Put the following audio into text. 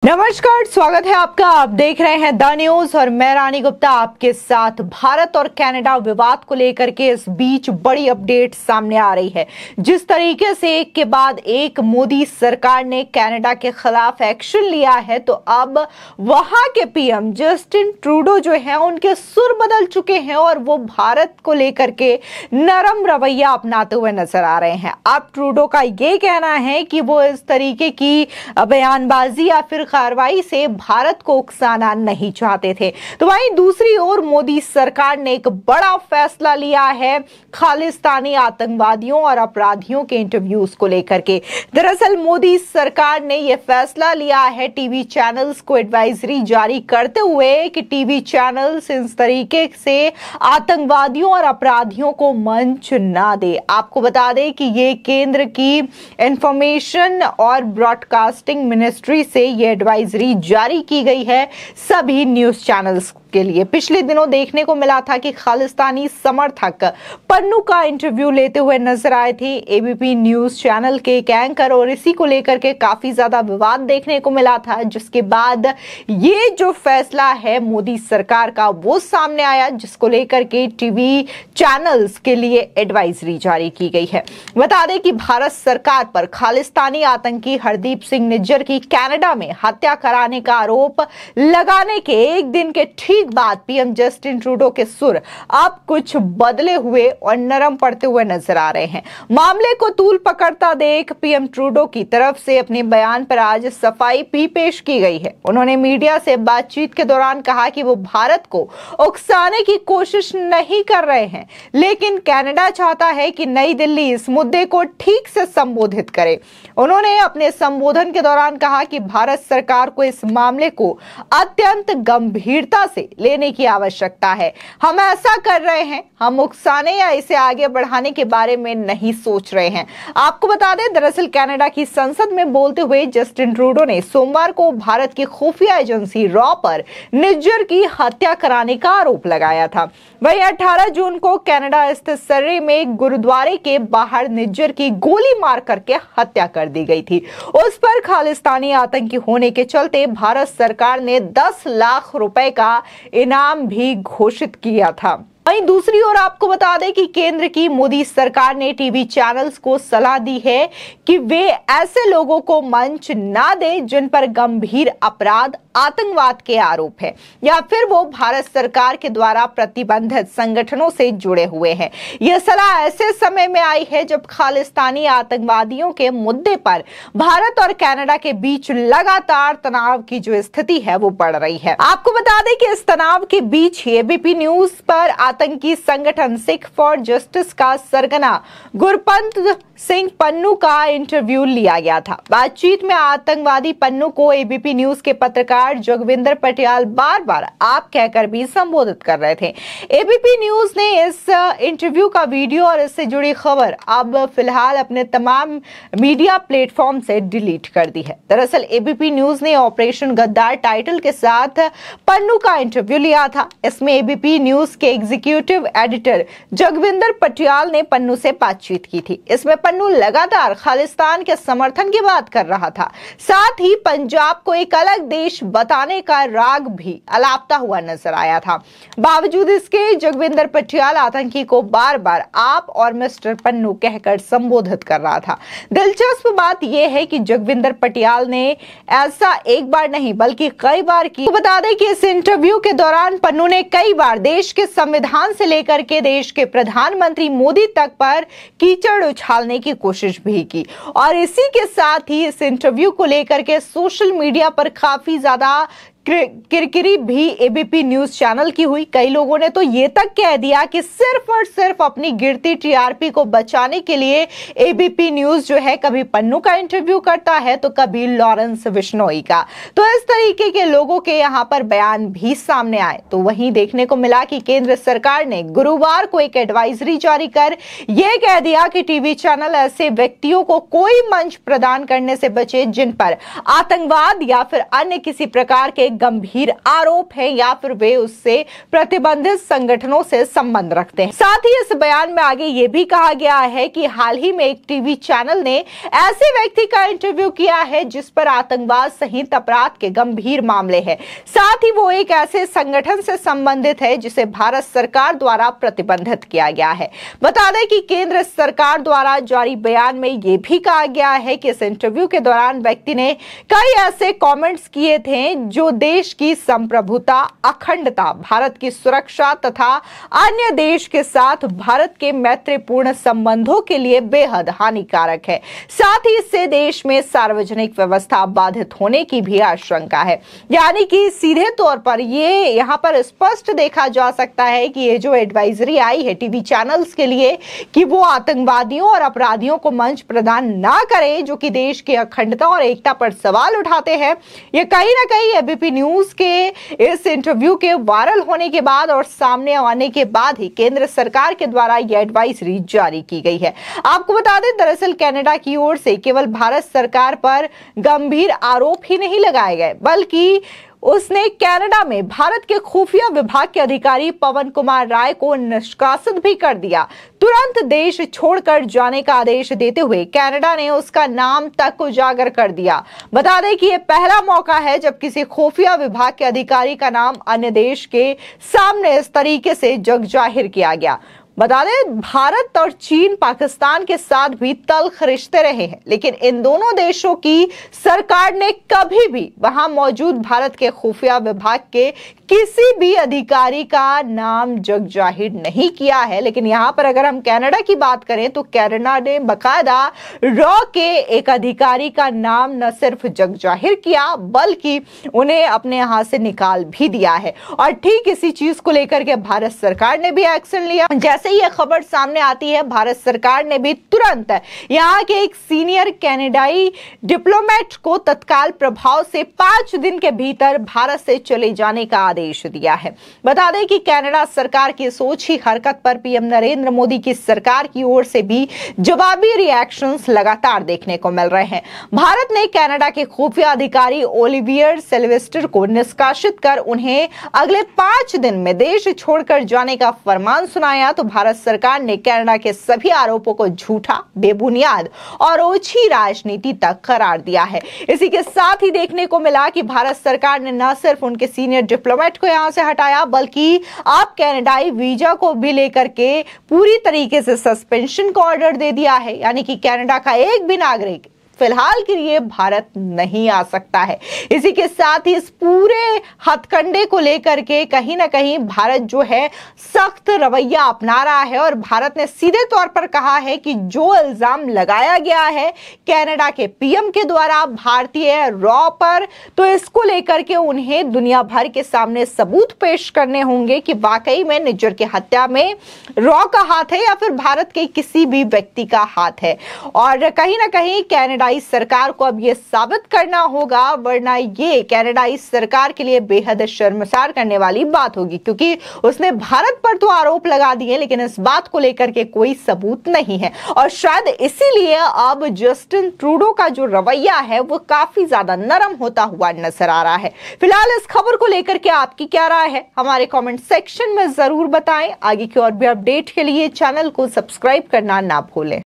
नमस्कार, स्वागत है आपका। आप देख रहे हैं द न्यूज और मैं रानी गुप्ता आपके साथ। भारत और कनाडा विवाद को लेकर के इस बीच बड़ी अपडेट सामने आ रही है। जिस तरीके से एक के बाद एक मोदी सरकार ने कनाडा के खिलाफ एक्शन लिया है, तो अब वहां के पीएम जस्टिन ट्रूडो जो है उनके सुर बदल चुके हैं और वो भारत को लेकर के नरम रवैया अपनाते हुए नजर आ रहे हैं। अब ट्रूडो का ये कहना है कि वो इस तरीके की बयानबाजी या फिर कार्रवाई से भारत को उकसाना नहीं चाहते थे। तो वहीं दूसरी ओर मोदी सरकार ने एक बड़ा फैसला लिया है खालिस्तानी आतंकवादियों और अपराधियों के इंटरव्यूज को लेकर के। दरअसल मोदी सरकार ने यह फैसला लिया है टीवी चैनल्स को एडवाइजरी जारी करते हुए कि टीवी चैनल्स इस तरीके से आतंकवादियों और अपराधियों को मंच ना दे। आपको बता दें कि ये केंद्र की इंफॉर्मेशन और ब्रॉडकास्टिंग मिनिस्ट्री से ये एडवाइजरी जारी की गई है सभी न्यूज चैनल्स के लिए। पिछले दिनों देखने को मिला था कि खालिस्तानी समर्थक पन्नू का इंटरव्यू लेते हुए नजर आए थे एबीपी न्यूज चैनल के एक एंकर, और इसी को लेकर के काफी ज्यादा विवाद देखने को मिला था। जिसके बाद ये जो फैसला है मोदी सरकार का वो सामने आया, जिसको लेकर के टीवी चैनल्स के लिए एडवाइजरी जारी की गई है। बता दें कि भारत सरकार पर खालिस्तानी आतंकी हरदीप सिंह निज्जर की कनाडा में हत्या कराने का आरोप लगाने के एक दिन के ठीक बाद पीएम जस्टिन ट्रूडो के सुर अब कुछ बदले हुए और नरम पड़ते हुए नजर आ रहे हैं। मामले को तूल पकड़ता देख पीएम ट्रूडो की तरफ से अपने बयान पर आज सफाई भी पेश की गई है। उन्होंने मीडिया से बातचीत के दौरान कहा कि वो भारत को उकसाने की कोशिश नहीं कर रहे हैं, लेकिन कनाडा चाहता है कि नई दिल्ली इस मुद्दे को ठीक से संबोधित करे। उन्होंने अपने संबोधन के दौरान कहा कि भारत सरकार को इस मामले को अत्यंत गंभीरता से लेने की आवश्यकता है। हम ऐसा कर रहे हैं, हम उकसाने या इसे आगे बढ़ाने के बारे में नहीं सोच रहे हैं। आपको बता दें, दरअसल कनाडा की संसद में बोलते हुए जस्टिन ट्रूडो ने सोमवार को भारत की खुफिया एजेंसी रॉ पर निज्जर की हत्या कराने का आरोप लगाया था। वहीं 18 जून को कनाडा स्थित सर्रे में गुरुद्वारे के बाहर निज्जर की गोली मार करके हत्या कर दी गई थी। उस पर खालिस्तानी आतंकी होने के चलते भारत सरकार ने 10 लाख रुपए का इनाम भी घोषित किया था। वहीं दूसरी ओर आपको बता दें कि केंद्र की मोदी सरकार ने टीवी चैनल्स को सलाह दी है कि वे ऐसे लोगों को मंच ना दें जिन पर गंभीर अपराध, आतंकवाद के आरोप है या फिर वो भारत सरकार के द्वारा प्रतिबंधित संगठनों से जुड़े हुए हैं। यह सलाह ऐसे समय में आई है जब खालिस्तानी आतंकवादियों के मुद्दे पर भारत और कनाडा के बीच लगातार तनाव की जो स्थिति है वो बढ़ रही है। आपको बता दें कि इस तनाव के बीच ही एबीपी न्यूज पर आतंकी संगठन सिख फॉर जस्टिस का सरगना गुरपंत सिंह पन्नू का इंटरव्यू लिया गया था। बातचीत में आतंकवादी पन्नू को एबीपी न्यूज के पत्रकार जोगविंदर पटियाल बार बार आप कहकर भी संबोधित कर रहे थे। एबीपी न्यूज ने इस इंटरव्यू का वीडियो और इससे जुड़ी खबर अब फिलहाल अपने तमाम मीडिया प्लेटफॉर्म से डिलीट कर दी है। दरअसल एबीपी न्यूज ने ऑपरेशन गद्दार टाइटल के साथ पन्नू का इंटरव्यू लिया था। इसमें एबीपी न्यूज के एग्जीक्यूटिव एडिटर जोगविंदर पटियाल ने पन्नू से बातचीत की थी। इसमें पन्नू लगातार खालिस्तान के समर्थन की बात कर रहा था, साथ ही पंजाब को एक अलग देश बताने का राग भी अलापता हुआ नजर आया था। बावजूद इसके जोगविंदर पटियाल आतंकी को बार बार आप और मिस्टर पन्नू कहकर संबोधित कर रहा था। दिलचस्प बात यह है कि जोगविंदर पटियाल ने ऐसा एक बार नहीं बल्कि कई बार की। बता दें कि इस इंटरव्यू के दौरान पन्नू ने कई बार देश के संविधान से लेकर के देश के प्रधानमंत्री मोदी तक पर कीचड़ उछालने की कोशिश भी की, और इसी के साथ ही इस इंटरव्यू को लेकर के सोशल मीडिया पर काफी ज्यादा किरकिरी भी एबीपी न्यूज चैनल की हुई। कई लोगों ने तो ये तक कह दिया कि सिर्फ और सिर्फ अपनी गिरती टीआरपी को बचाने के लिए एबीपी न्यूज जो है कभी पन्नू का इंटरव्यू करता है तो कभी लॉरेंस बिश्नोई का। तो इस तरीके के लोगों के यहाँ पर बयान भी सामने आए। तो वहीं देखने को मिला कि केंद्र सरकार ने गुरुवार को एक एडवाइजरी जारी कर यह कह दिया कि टीवी चैनल ऐसे व्यक्तियों को कोई मंच प्रदान करने से बचे जिन पर आतंकवाद या फिर अन्य किसी प्रकार के गंभीर आरोप हैं या फिर वे उससे प्रतिबंधित संगठनों से संबंध रखते हैं। साथ ही इस बयान में आगे ये भी कहा गया है कि हाल ही में एक टीवी चैनल ने ऐसे व्यक्ति का इंटरव्यू किया है जिस पर आतंकवाद सहित अपराध के गंभीर मामले हैं। साथ ही वो एक ऐसे संगठन से संबंधित है जिसे भारत सरकार द्वारा प्रतिबंधित किया गया है। बता दें कि केंद्र सरकार द्वारा जारी बयान में यह भी कहा गया है कि इस इंटरव्यू के दौरान व्यक्ति ने कई ऐसे कमेंट्स किए थे जो देश की संप्रभुता, अखंडता, भारत की सुरक्षा तथा अन्य देश के साथ भारत के मैत्रीपूर्ण संबंधों के लिए बेहद हानिकारक है। साथ ही इससे देश में सार्वजनिक व्यवस्था बाधित होने की भी आशंका है। यानी कि सीधे तौर पर ये यहाँ पर स्पष्ट देखा जा सकता है कि ये जो एडवाइजरी आई है टीवी चैनल्स के लिए कि वो आतंकवादियों और अपराधियों को मंच प्रदान ना करें जो कि देश की अखंडता और एकता पर सवाल उठाते हैं। ये कहीं ना कहीं एबीपी न्यूज के इस इंटरव्यू के वायरल होने के बाद और सामने आने के बाद ही केंद्र सरकार के द्वारा यह एडवाइजरी जारी की गई है। आपको बता दें, दरअसल कनाडा की ओर से केवल भारत सरकार पर गंभीर आरोप ही नहीं लगाए गए बल्कि उसने कनाडा में भारत के खुफिया विभाग के अधिकारी पवन कुमार राय को निष्कासित भी कर दिया। तुरंत देश छोड़कर जाने का आदेश देते हुए कनाडा ने उसका नाम तक उजागर कर दिया। बता दें कि यह पहला मौका है जब किसी खुफिया विभाग के अधिकारी का नाम अन्य देश के सामने इस तरीके से जग जाहिर किया गया। बता दें, भारत और चीन पाकिस्तान के साथ भी तल्ख रिश्ते रहे हैं, लेकिन इन दोनों देशों की सरकार ने कभी भी वहां मौजूद भारत के खुफिया विभाग के किसी भी अधिकारी का नाम जग जाहिर नहीं किया है। लेकिन यहां पर अगर हम कनाडा की बात करें तो कनाडा ने बकायदा रॉ के एक अधिकारी का नाम न सिर्फ जग जाहिर किया बल्कि उन्हें अपने यहां से निकाल भी दिया है। और ठीक इसी चीज को लेकर के भारत सरकार ने भी एक्शन लिया। जैसे ये खबर सामने आती है, भारत सरकार ने भी तुरंत यहां के एक सीनियर कनाडाई डिप्लोमेट को तत्काल प्रभाव से 5 दिन के भीतर भारत से चले जाने का आदेश दिया है। बता दें कि कनाडा सरकार की सोच ही हरकत पर पीएम नरेंद्र मोदी की सरकार की ओर से भी जवाबी रिएक्शंस लगातार देखने को मिल रहे हैं। भारत ने कनाडा के खुफिया अधिकारी ओलिवियर सिल्वेस्टर को निष्कासित कर उन्हें अगले 5 दिन में देश छोड़कर जाने का फरमान सुनाया तो भारत सरकार ने कनाडा के सभी आरोपों को झूठा, बेबुनियाद और ओछी राजनीति तक करार दिया है। इसी के साथ ही देखने को मिला कि भारत सरकार ने न सिर्फ उनके सीनियर डिप्लोमेट को यहां से हटाया बल्कि अब कनाडाई वीजा को भी लेकर के पूरी तरीके से सस्पेंशन का ऑर्डर दे दिया है। यानी कि कनाडा का एक भी नागरिक फिलहाल के लिए भारत नहीं आ सकता है। इसी के साथ ही इस पूरे हथकंडे को लेकर के कहीं ना कहीं भारत जो है सख्त रवैया अपना रहा है और भारत ने सीधे तौर पर कहा है कि जो इल्जाम लगाया गया है कनाडा के पीएम के द्वारा भारतीय रॉ पर, तो इसको लेकर के उन्हें दुनिया भर के सामने सबूत पेश करने होंगे कि वाकई में निज्जर की हत्या में रॉ का हाथ है या फिर भारत के किसी भी व्यक्ति का हाथ है। और कहीं ना कहीं कनाडा सरकार को अब यह साबित करना होगा, वरना ये कनाडाई सरकार के लिए बेहद शर्मसार करने वाली बात होगी क्योंकि उसने भारत पर तो आरोप लगा दिए लेकिन इस बात को लेकर के कोई सबूत नहीं है। और शायद इसीलिए अब जस्टिन ट्रूडो का जो रवैया है वो काफी ज्यादा नरम होता हुआ नजर आ रहा है। फिलहाल इस खबर को लेकर के आपकी क्या राय है हमारे कमेंट सेक्शन में जरूर बताएं। आगे की और भी अपडेट के लिए चैनल को सब्सक्राइब करना ना भूलें।